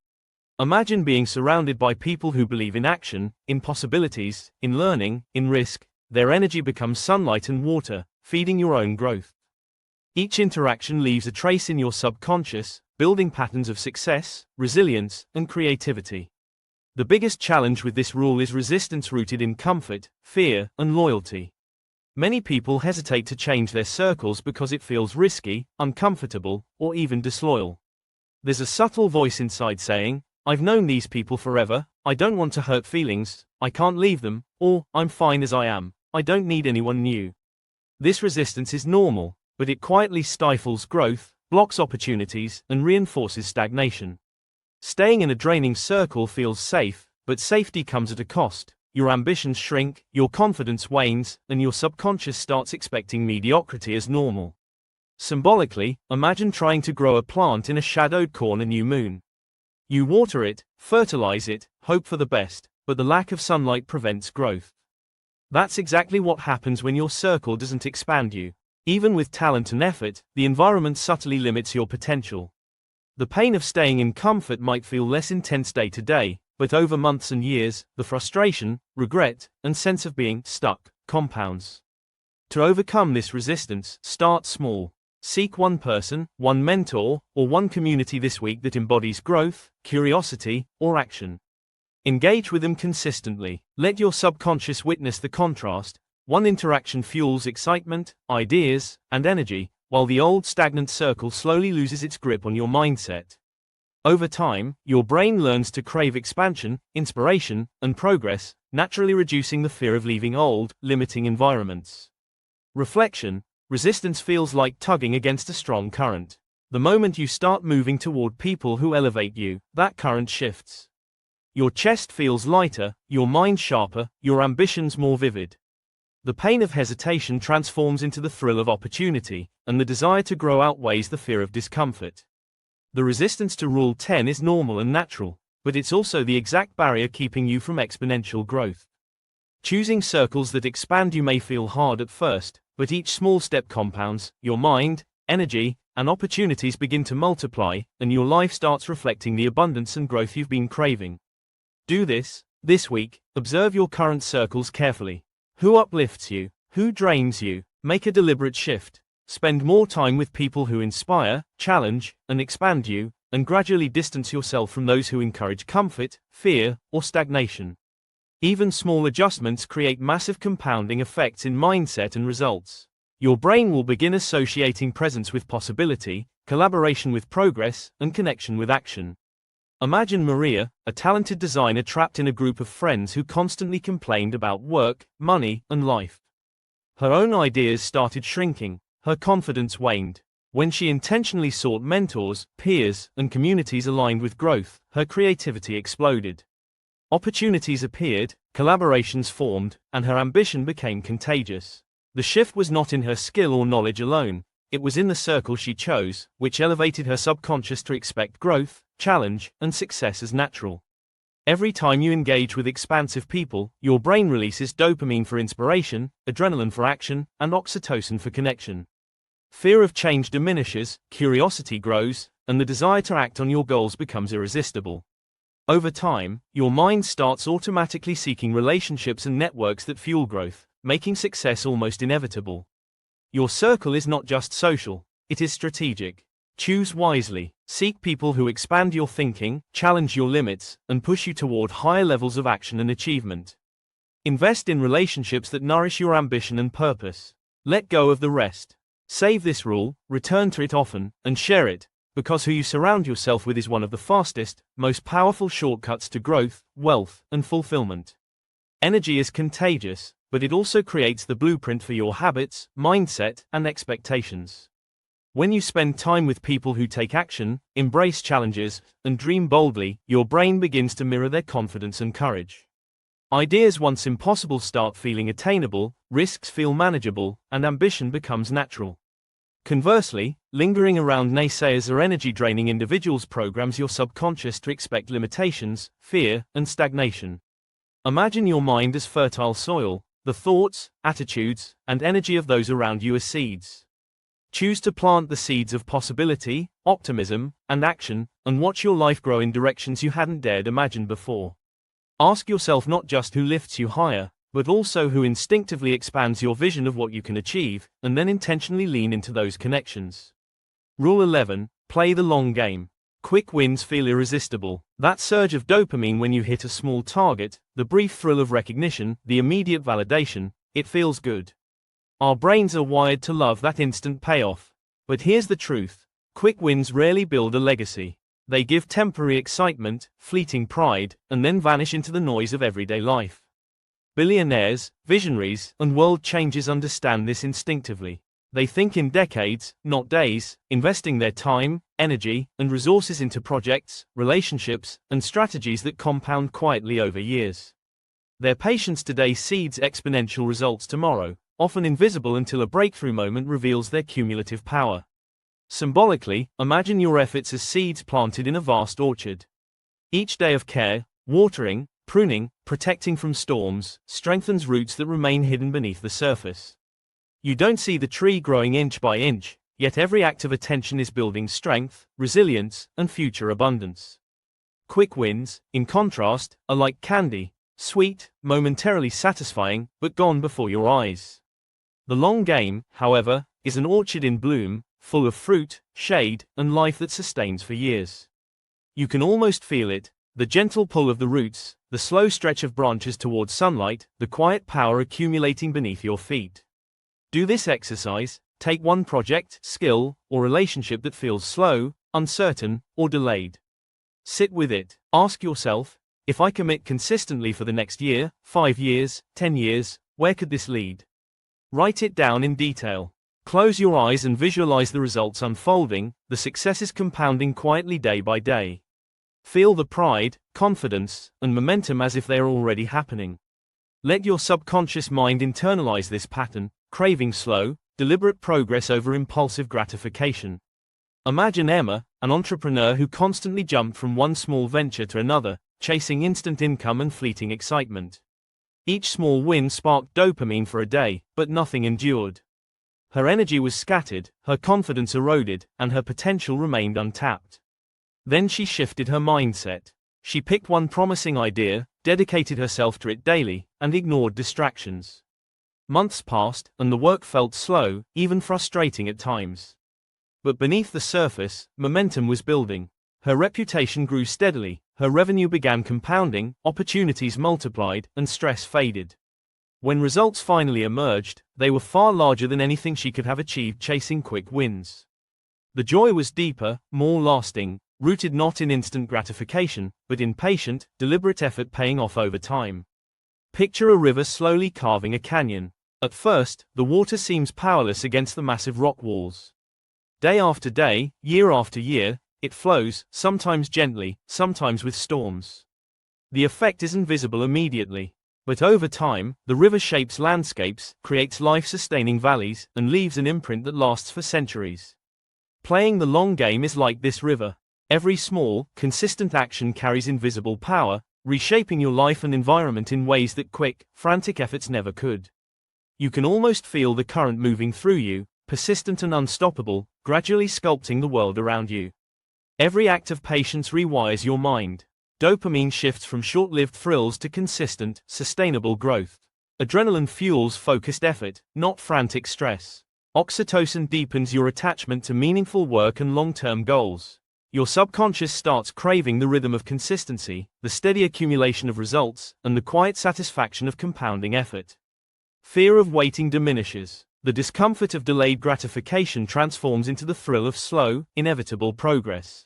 Speaker 1: Imagine being surrounded by people who believe in action, in possibilities, in learning, in risk. Their energy becomes sunlight and water, feeding your own growth. Each interaction leaves a trace in your subconscious, building patterns of success, resilience, and creativity. The biggest challenge with this rule is resistance rooted in comfort, fear, and loyalty. Many people hesitate to change their circles because it feels risky, uncomfortable, or even disloyal. There's a subtle voice inside saying, "I've known these people forever, I don't want to hurt feelings, I can't leave them," or "I'm fine as I am, I don't need anyone new." This resistance is normal, but it quietly stifles growth, blocks opportunities, and reinforces stagnation. Staying in a draining circle feels safe, but safety comes at a cost. Your ambitions shrink, your confidence wanes, and your subconscious starts expecting mediocrity as normal. Symbolically, imagine trying to grow a plant in a shadowed corner new moon. You water it, fertilize it, hope for the best, but the lack of sunlight prevents growth. That's exactly what happens when your circle doesn't expand you. Even with talent and effort, the environment subtly limits your potential. The pain of staying in comfort might feel less intense day to day, but over months and years, the frustration, regret, and sense of being stuck compounds. To overcome this resistance, start small. Seek one person, one mentor, or one community this week that embodies growth, curiosity, or action. Engage with them consistently. Let your subconscious witness the contrast. One interaction fuels excitement, ideas, and energy, while the old stagnant circle slowly loses its grip on your mindset. Over time, your brain learns to crave expansion, inspiration, and progress, naturally reducing the fear of leaving old, limiting environments. Reflection: resistance feels like tugging against a strong current. The moment you start moving toward people who elevate you, that current shifts. Your chest feels lighter, your mind sharper, your ambitions more vivid. The pain of hesitation transforms into the thrill of opportunity, and the desire to grow outweighs the fear of discomfort. The resistance to Rule 10 is normal and natural, but it's also the exact barrier keeping you from exponential growth. Choosing circles that expand you may feel hard at first, but each small step compounds. Your mind, energy, and opportunities begin to multiply, and your life starts reflecting the abundance and growth you've been craving. Do this week, observe your current circles carefully. Who uplifts you? Who drains you? Make a deliberate shift. Spend more time with people who inspire, challenge, and expand you, and gradually distance yourself from those who encourage comfort, fear, or stagnation. Even small adjustments create massive compounding effects in mindset and results. Your brain will begin associating presence with possibility, collaboration with progress, and connection with action. Imagine Maria, a talented designer trapped in a group of friends who constantly complained about work, money, and life. Her own ideas started shrinking. Her confidence waned. When she intentionally sought mentors, peers, and communities aligned with growth, her creativity exploded. Opportunities appeared, collaborations formed, and her ambition became contagious. The shift was not in her skill or knowledge alone, it was in the circle she chose, which elevated her subconscious to expect growth, challenge, and success as natural. Every time you engage with expansive people, your brain releases dopamine for inspiration, adrenaline for action, and oxytocin for connection. Fear of change diminishes, curiosity grows, and the desire to act on your goals becomes irresistible. Over time, your mind starts automatically seeking relationships and networks that fuel growth, making success almost inevitable. Your circle is not just social, it is strategic. Choose wisely. Seek people who expand your thinking, challenge your limits, and push you toward higher levels of action and achievement. Invest in relationships that nourish your ambition and purpose. Let go of the rest. Save this rule, return to it often, and share it, because who you surround yourself with is one of the fastest, most powerful shortcuts to growth, wealth, and fulfillment. Energy is contagious, but it also creates the blueprint for your habits, mindset, and expectations. When you spend time with people who take action, embrace challenges, and dream boldly, your brain begins to mirror their confidence and courage. Ideas once impossible start feeling attainable, risks feel manageable, and ambition becomes natural. Conversely, lingering around naysayers or energy-draining individuals programs your subconscious to expect limitations, fear, and stagnation. Imagine your mind as fertile soil, the thoughts, attitudes, and energy of those around you as seeds. Choose to plant the seeds of possibility, optimism, and action, and watch your life grow in directions you hadn't dared imagine before. Ask yourself not just who lifts you higher, but also who instinctively expands your vision of what you can achieve, and then intentionally lean into those connections. Rule 11: Play the long game. Quick wins feel irresistible. That surge of dopamine when you hit a small target, the brief thrill of recognition, the immediate validation, it feels good. Our brains are wired to love that instant payoff. But here's the truth: quick wins rarely build a legacy. They give temporary excitement, fleeting pride, and then vanish into the noise of everyday life. Billionaires, visionaries, and world changers understand this instinctively. They think in decades, not days, investing their time, energy, and resources into projects, relationships, and strategies that compound quietly over years. Their patience today seeds exponential results tomorrow, often invisible until a breakthrough moment reveals their cumulative power. Symbolically, imagine your efforts as seeds planted in a vast orchard. Each day of care, watering, pruning, protecting from storms, strengthens roots that remain hidden beneath the surface. You don't see the tree growing inch by inch, yet every act of attention is building strength, resilience, and future abundance. Quick wins, in contrast, are like candy, sweet, momentarily satisfying, but gone before your eyes. The long game, however, is an orchard in bloom, full of fruit, shade, and life that sustains for years. You can almost feel it, the gentle pull of the roots, the slow stretch of branches towards sunlight, the quiet power accumulating beneath your feet. Do this exercise: take one project, skill, or relationship that feels slow, uncertain, or delayed. Sit with it. Ask yourself, if I commit consistently for the next year, 5 years, 10 years, where could this lead? Write it down in detail. Close your eyes and visualize the results unfolding, the successes compounding quietly day by day. Feel the pride, confidence, and momentum as if they are already happening. Let your subconscious mind internalize this pattern, craving slow, deliberate progress over impulsive gratification. Imagine Emma, an entrepreneur who constantly jumped from one small venture to another, chasing instant income and fleeting excitement. Each small win sparked dopamine for a day, but nothing endured. Her energy was scattered, her confidence eroded, and her potential remained untapped. Then she shifted her mindset. She picked one promising idea, dedicated herself to it daily, and ignored distractions. Months passed, and the work felt slow, even frustrating at times. But beneath the surface, momentum was building. Her reputation grew steadily, her revenue began compounding, opportunities multiplied, and stress faded. When results finally emerged, they were far larger than anything she could have achieved chasing quick wins. The joy was deeper, more lasting, rooted not in instant gratification, but in patient, deliberate effort paying off over time. Picture a river slowly carving a canyon. At first, the water seems powerless against the massive rock walls. Day after day, year after year, it flows, sometimes gently, sometimes with storms. The effect isn't visible immediately. But over time, the river shapes landscapes, creates life-sustaining valleys, and leaves an imprint that lasts for centuries. Playing the long game is like this river. Every small, consistent action carries invisible power, reshaping your life and environment in ways that quick, frantic efforts never could. You can almost feel the current moving through you, persistent and unstoppable, gradually sculpting the world around you. Every act of patience rewires your mind. Dopamine shifts from short-lived thrills to consistent, sustainable growth. Adrenaline fuels focused effort, not frantic stress. Oxytocin deepens your attachment to meaningful work and long-term goals. Your subconscious starts craving the rhythm of consistency, the steady accumulation of results, and the quiet satisfaction of compounding effort. Fear of waiting diminishes. The discomfort of delayed gratification transforms into the thrill of slow, inevitable progress.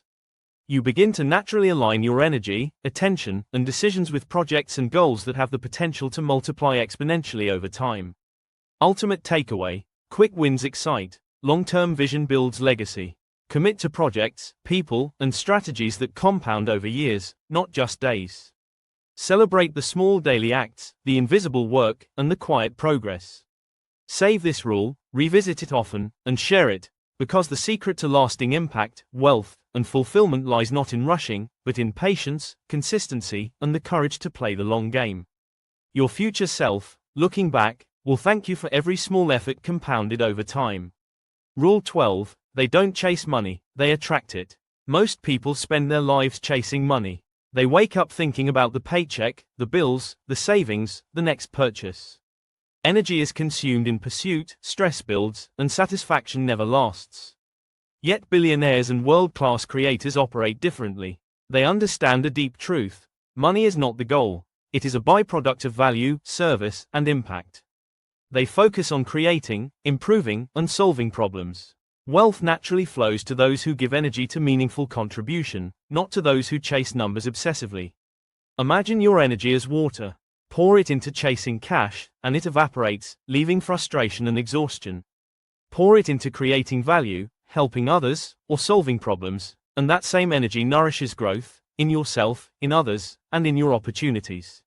Speaker 1: You begin to naturally align your energy, attention, and decisions with projects and goals that have the potential to multiply exponentially over time. Ultimate takeaway: quick wins excite, long-term vision builds legacy. Commit to projects, people, and strategies that compound over years, not just days. Celebrate the small daily acts, the invisible work, and the quiet progress. Save this rule, revisit it often, and share it, because the secret to lasting impact, wealth, and fulfillment lies not in rushing, but in patience, consistency, and the courage to play the long game. Your future self, looking back, will thank you for every small effort compounded over time. Rule 12: they don't chase money, they attract it. Most people spend their lives chasing money. They wake up thinking about the paycheck, the bills, the savings, the next purchase. Energy is consumed in pursuit, stress builds, and satisfaction never lasts. Yet billionaires and world-class creators operate differently. They understand a deep truth: money is not the goal, it is a byproduct of value, service, and impact. They focus on creating, improving, and solving problems. Wealth naturally flows to those who give energy to meaningful contribution, not to those who chase numbers obsessively. Imagine your energy as water. Pour it into chasing cash, and it evaporates, leaving frustration and exhaustion. Pour it into creating value, helping others, or solving problems, and that same energy nourishes growth, in yourself, in others, and in your opportunities.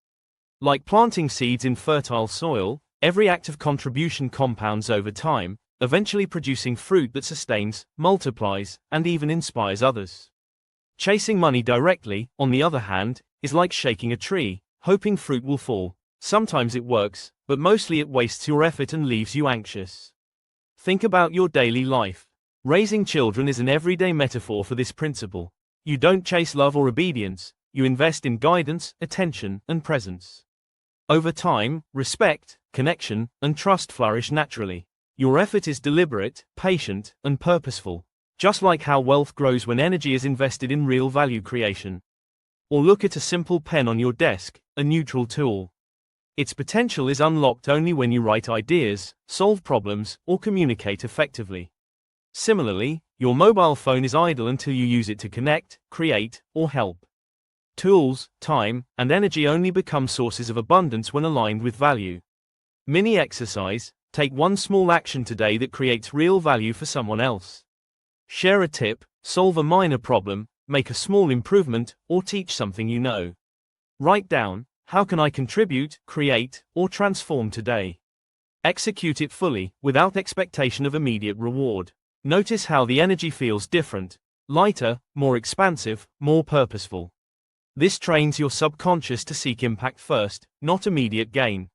Speaker 1: Like planting seeds in fertile soil, every act of contribution compounds over time, eventually producing fruit that sustains, multiplies, and even inspires others. Chasing money directly, on the other hand, is like shaking a tree, hoping fruit will fall. Sometimes it works, but mostly it wastes your effort and leaves you anxious. Think about your daily life. Raising children is an everyday metaphor for this principle. You don't chase love or obedience, you invest in guidance, attention, and presence. Over time, respect, connection, and trust flourish naturally. Your effort is deliberate, patient, and purposeful, just like how wealth grows when energy is invested in real value creation. Or look at a simple pen on your desk, a neutral tool. Its potential is unlocked only when you write ideas, solve problems, or communicate effectively. Similarly, your mobile phone is idle until you use it to connect, create, or help. Tools, time, and energy only become sources of abundance when aligned with value. Mini exercise: take one small action today that creates real value for someone else. Share a tip, solve a minor problem, make a small improvement, or teach something you know. Write down: how can I contribute, create, or transform today? Execute it fully, without expectation of immediate reward. Notice how the energy feels different: lighter, more expansive, more purposeful. This trains your subconscious to seek impact first, not immediate gain.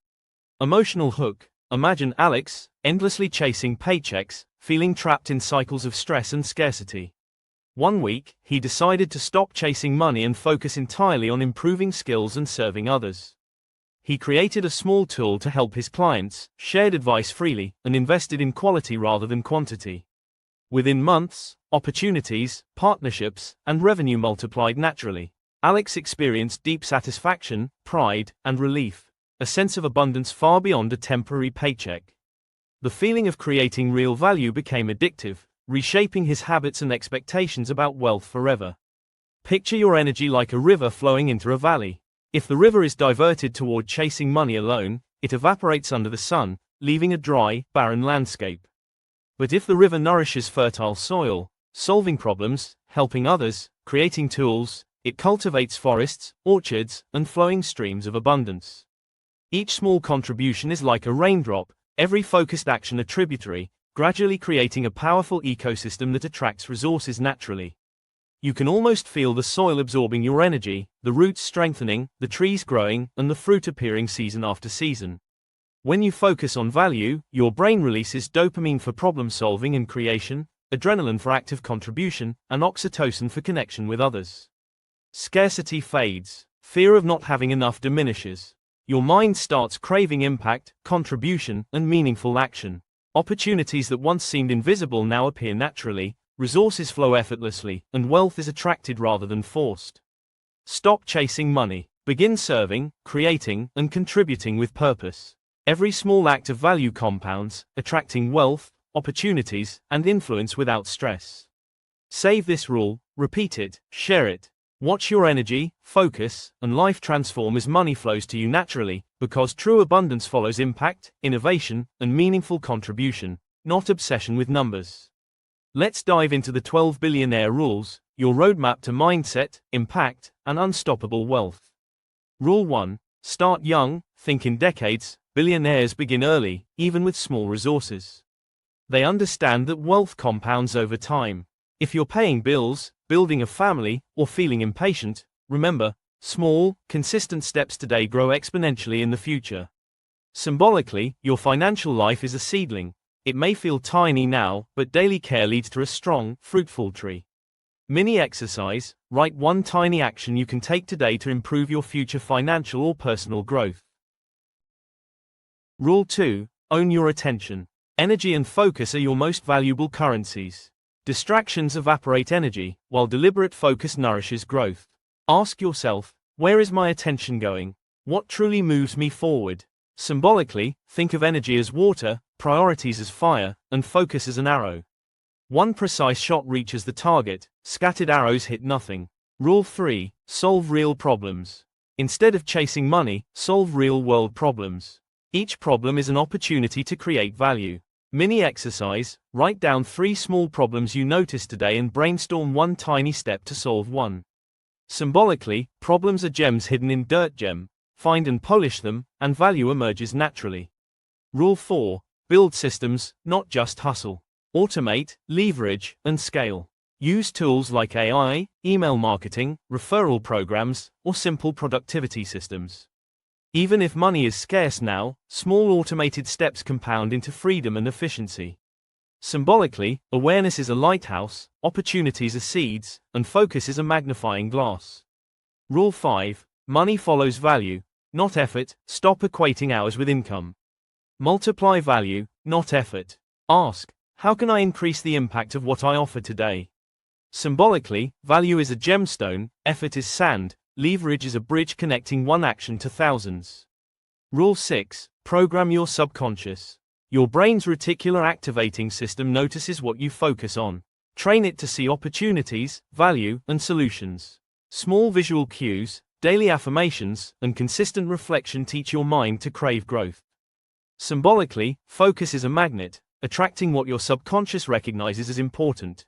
Speaker 1: Emotional hook: imagine Alex, endlessly chasing paychecks, feeling trapped in cycles of stress and scarcity. One week, he decided to stop chasing money and focus entirely on improving skills and serving others. He created a small tool to help his clients, shared advice freely, and invested in quality rather than quantity. Within months, opportunities, partnerships, and revenue multiplied naturally. Alex experienced deep satisfaction, pride, and relief, a sense of abundance far beyond a temporary paycheck. The feeling of creating real value became addictive, reshaping his habits and expectations about wealth forever. Picture your energy like a river flowing into a valley. If the river is diverted toward chasing money alone, it evaporates under the sun, leaving a dry, barren landscape. But if the river nourishes fertile soil, solving problems, helping others, creating tools, it cultivates forests, orchards, and flowing streams of abundance. Each small contribution is like a raindrop, every focused action a tributary, gradually creating a powerful ecosystem that attracts resources naturally. You can almost feel the soil absorbing your energy, the roots strengthening, the trees growing, and the fruit appearing season after season. When you focus on value, your brain releases dopamine for problem solving and creation, adrenaline for active contribution, and oxytocin for connection with others. Scarcity fades. Fear of not having enough diminishes. Your mind starts craving impact, contribution, and meaningful action. Opportunities that once seemed invisible now appear naturally, resources flow effortlessly, and wealth is attracted rather than forced. Stop chasing money. Begin serving, creating, and contributing with purpose. Every small act of value compounds, attracting wealth, opportunities, and influence without stress. Save this rule, repeat it, share it. Watch your energy, focus, and life transform as money flows to you naturally, because true abundance follows impact, innovation, and meaningful contribution, not obsession with numbers. Let's dive into the 12 billionaire rules, your roadmap to mindset, impact, and unstoppable wealth. Rule 1. Start young, think in decades. Billionaires begin early, even with small resources. They understand that wealth compounds over time. If you're paying bills, building a family, or feeling impatient, remember, small, consistent steps today grow exponentially in the future. Symbolically, your financial life is a seedling. It may feel tiny now, but daily care leads to a strong, fruitful tree. Mini exercise: write one tiny action you can take today to improve your future financial or personal growth. Rule 2. Own your attention. Energy and focus are your most valuable currencies. Distractions evaporate energy, while deliberate focus nourishes growth. Ask yourself, where is my attention going? What truly moves me forward? Symbolically, think of energy as water, priorities as fire, and focus as an arrow. One precise shot reaches the target, scattered arrows hit nothing. Rule 3. Solve real problems. Instead of chasing money, solve real-world problems. Each problem is an opportunity to create value. Mini exercise: write down 3 small problems you noticed today and brainstorm one tiny step to solve one. Symbolically, problems are gems hidden in dirt. Find and polish them, and value emerges naturally. Rule 4. Build systems, not just hustle. Automate, leverage, and scale. Use tools like AI, email marketing, referral programs, or simple productivity systems. Even if money is scarce now, small automated steps compound into freedom and efficiency. Symbolically, awareness is a lighthouse, opportunities are seeds, and focus is a magnifying glass. Rule 5. Money follows value, not effort. Stop equating hours with income. Multiply value, not effort. Ask, how can I increase the impact of what I offer today? Symbolically, value is a gemstone, effort is sand, leverage is a bridge connecting one action to thousands. Rule 6. Program your subconscious. Your brain's reticular activating system notices what you focus on. Train it to see opportunities, value, and solutions. Small visual cues, daily affirmations, and consistent reflection teach your mind to crave growth. Symbolically, focus is a magnet, attracting what your subconscious recognizes as important.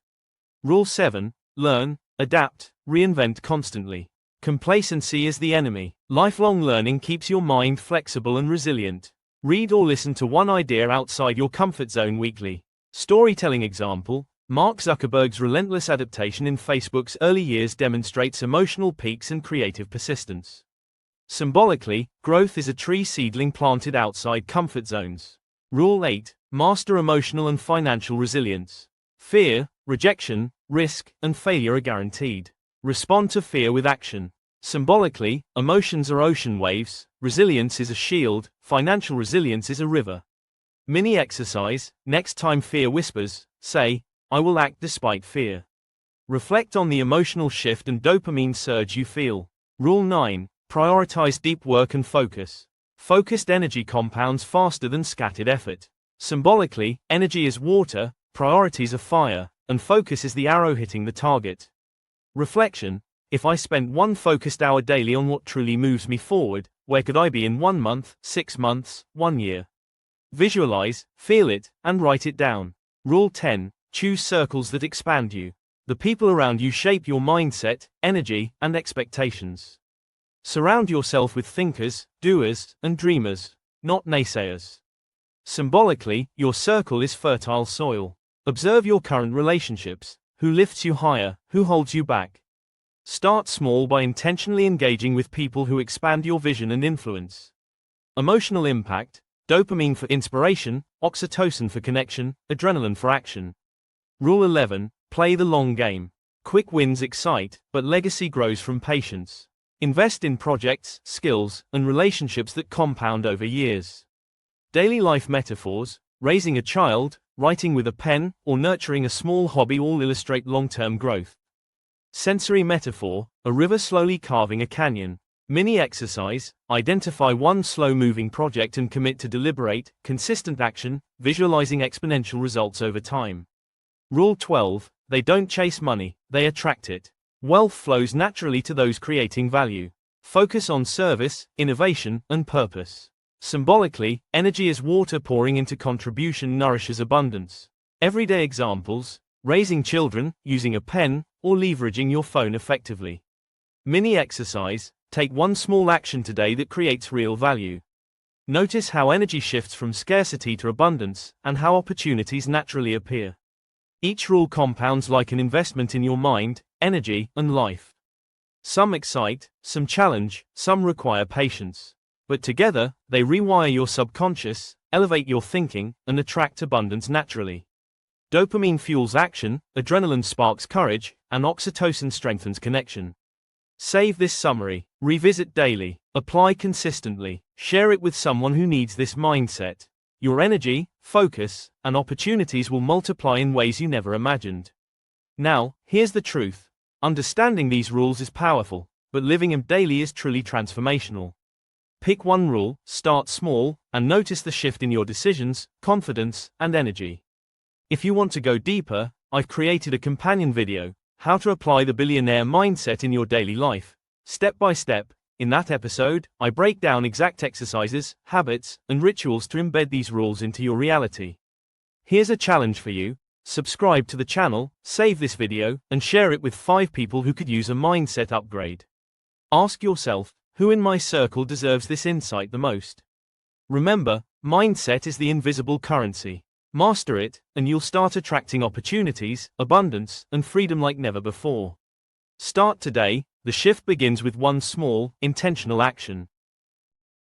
Speaker 1: Rule 7. Learn, adapt, reinvent constantly. Complacency is the enemy. Lifelong learning keeps your mind flexible and resilient. Read or listen to one idea outside your comfort zone weekly. Storytelling example: Mark Zuckerberg's relentless adaptation in Facebook's early years demonstrates emotional peaks and creative persistence. Symbolically, growth is a tree seedling planted outside comfort zones. Rule 8. Master emotional and financial resilience. Fear, rejection, risk, and failure are guaranteed. Respond to fear with action. Symbolically, emotions are ocean waves, resilience is a shield, financial resilience is a river. Mini exercise: next time fear whispers, say, I will act despite fear. Reflect on the emotional shift and dopamine surge you feel. Rule 9. Prioritize deep work and focus. Focused energy compounds faster than scattered effort. Symbolically, energy is water, priorities are fire, and focus is the arrow hitting the target. Reflection: if I spent one focused hour daily on what truly moves me forward, where could I be in 1 month, 6 months, 1 year? Visualize, feel it, and write it down. Rule 10. Choose circles that expand you. The people around you shape your mindset, energy, and expectations. Surround yourself with thinkers, doers, and dreamers, not naysayers. Symbolically, your circle is fertile soil. Observe your current relationships. Who lifts you higher, who holds you back? Start small by intentionally engaging with people who expand your vision and influence. Emotional impact: dopamine for inspiration, oxytocin for connection, adrenaline for action. Rule 11: play the long game. Quick wins excite, but legacy grows from patience. Invest in projects, skills, and relationships that compound over years. Daily life metaphors: raising a child, writing with a pen, or nurturing a small hobby all illustrate long-term growth. Sensory metaphor: a river slowly carving a canyon. Mini exercise: identify one slow-moving project and commit to deliberate, consistent action, visualizing exponential results over time. Rule 12: they don't chase money, they attract it. Wealth flows naturally to those creating value. Focus on service, innovation, and purpose. Symbolically, energy as water pouring into contribution nourishes abundance. Everyday examples: raising children, using a pen, or leveraging your phone effectively. Mini exercise: take one small action today that creates real value. Notice how energy shifts from scarcity to abundance, and how opportunities naturally appear. Each rule compounds like an investment in your mind, energy, and life. Some excite, some challenge, some require patience. But together, they rewire your subconscious, elevate your thinking, and attract abundance naturally. Dopamine fuels action, adrenaline sparks courage, and oxytocin strengthens connection. Save this summary, revisit daily, apply consistently, share it with someone who needs this mindset. Your energy, focus, and opportunities will multiply in ways you never imagined. Now, here's the truth. Understanding these rules is powerful, but living them daily is truly transformational. Pick one rule, start small, and notice the shift in your decisions, confidence, and energy. If you want to go deeper, I've created a companion video, How to Apply the Billionaire Mindset in Your Daily Life, step by step. In that episode, I break down exact exercises, habits, and rituals to embed these rules into your reality. Here's a challenge for you. Subscribe to the channel, save this video, and share it with 5 people who could use a mindset upgrade. Ask yourself, who in my circle deserves this insight the most? Remember, mindset is the invisible currency. Master it, and you'll start attracting opportunities, abundance, and freedom like never before. Start today. The shift begins with one small, intentional action.